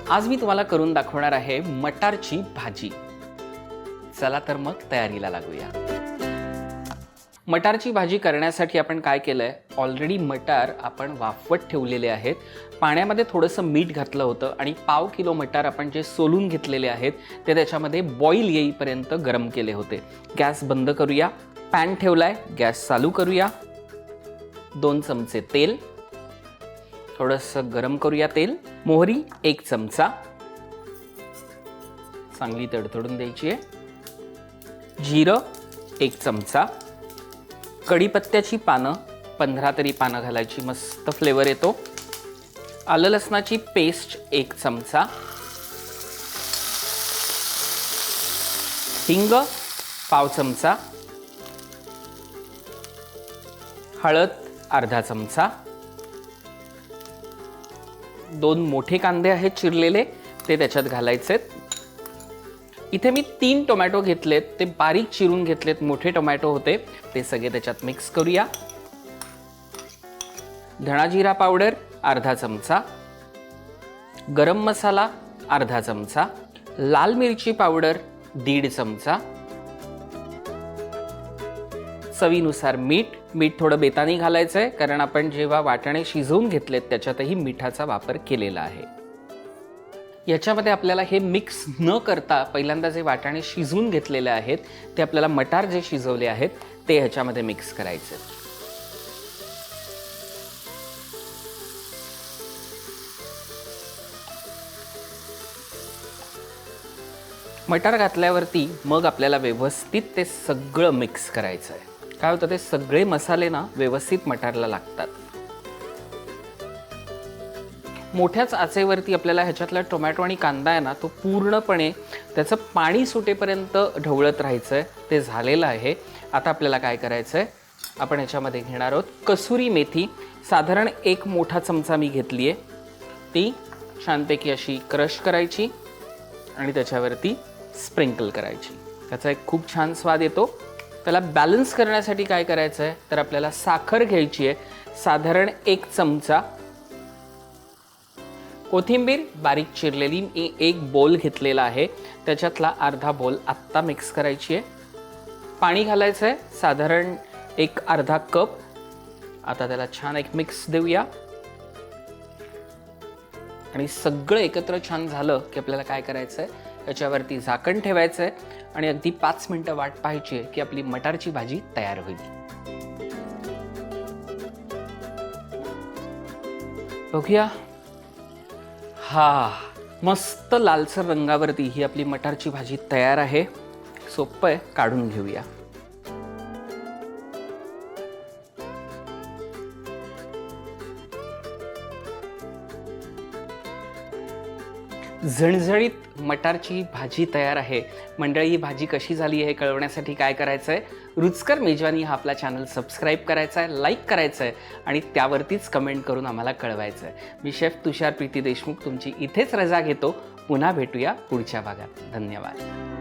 आज मी तुम्हाला करून दाखवणार आहे मटारची भाजी। चला तर मग तयारीला लागूया। मटारची भाजी करण्यासाठी आपण काय केलंय, ऑलरेडी मटार आपण वाफवत ठेवलेले आहेत। पाण्यामध्ये थोडंसं मीठ घातलं होतं आणि पाव किलो मटार आपण जे सोलून घेतलेले आहेत ते त्याच्यामध्ये बॉईल येईपर्यंत गरम केले होते। गॅस बंद करूया, पॅन ठेवलाय, गॅस चालू करूया। 2 चमचे तेल, थोडंसं गरम करूया तेल। मोहरी 1 चमचा, चांगली तडतडून द्यायची आहे। जिरं 1 चमचा, कढीपत्त्याची पानं 15 तरी पानं घालायची, मस्त फ्लेवर येतो। आलं लसणाची पेस्ट 1 चमचा, हिंग पाव चमचा, हळद अर्धा चमचा, 2 मोठे कांदे आहेत चिरलेले ते त्याच्यात घालायचे। इथे मी 3 टोमॅटो घेतलेत, ते बारीक चिरून घेतलेत, मोठे टोमॅटो होते ते सगळे त्याच्यात मिक्स करूया। धणा जिरा पावडर अर्धा चमचा, गरम मसाला अर्धा चमचा, लाल मिरची पावडर 1.5 चमचा, चवीनुसार मीठ। मीठ थोडं बेतानी घालायचंय कारण आपण जेव्हा वाटाणे शिजवून घेतलेत त्याच्यातही मिठाचा वापर केलेला आहे। याच्यामध्ये आपल्याला हे मिक्स न करता पहिल्यांदा जे वाटाणे शिजवून घेतलेले आहेत ते आपल्याला मटार जे शिजवले आहेत ते ह्याच्यामध्ये मिक्स करायचे। मटार घातल्यावरती मग आपल्याला व्यवस्थित ते सगळं मिक्स करायचं आहे। काय होतं, ते सगळे मसाले ना व्यवस्थित मटारला लागतात। मोठ्याच आचेवरती आपल्याला ह्याच्यातला टोमॅटो आणि कांदा आहे ना तो पूर्णपणे त्याचं पाणी सुटेपर्यंत ढवळत राहायचं आहे। ते झालेलं आहे। आता आपल्याला काय करायचं आहे, आपण ह्याच्यामध्ये घेणार आहोत कसुरी मेथी। साधारण 1 मोठा चमचा मी घेतली आहे, ती छानपैकी अशी क्रश करायची आणि त्याच्यावरती स्प्रिंकल करायची। त्याचा एक खूप छान स्वाद येतो। त्याला बॅलन्स करण्यासाठी काय करायचं आहे तर आपल्याला साखर घ्यायची आहे, साधारण 1 चमचा। कोथिंबीर बारीक चिरलेली मी 1 बोल घेतलेला आहे, त्याच्यातला अर्धा बोल आत्ता मिक्स करायची आहे। पाणी घालायचं आहे साधारण 1 अर्धा कप। आता त्याला छान एक मिक्स देऊया आणि सगळं एकत्र छान झालं की आपल्याला काय करायचं आहे, याच्यावरती झाकण ठेवायचं आहे आणि अगदी 5 मिनिटं वाट पाहायची आहे की आपली मटारची भाजी तयार होईल। बघूया, हा मस्त लालसर रंगावरती ही आपली मटारची भाजी तयार आहे। सोपं आहे, काढून घेऊया। झणझणीत मटारची भाजी तयार आहे। मंडळी, ही भाजी कशी झाली आहे कळवण्यासाठी काय करायचं आहे, रुचकर मेजवानी हा आपला चॅनल सबस्क्राईब करायचा आहे, लाईक करायचं आहे आणि त्यावरतीच कमेंट करून आम्हाला कळवायचं आहे। मी शेफ तुषार प्रीती देशमुख तुमची इथेच रजा घेतो। पुन्हा भेटूया पुढच्या भागात। धन्यवाद।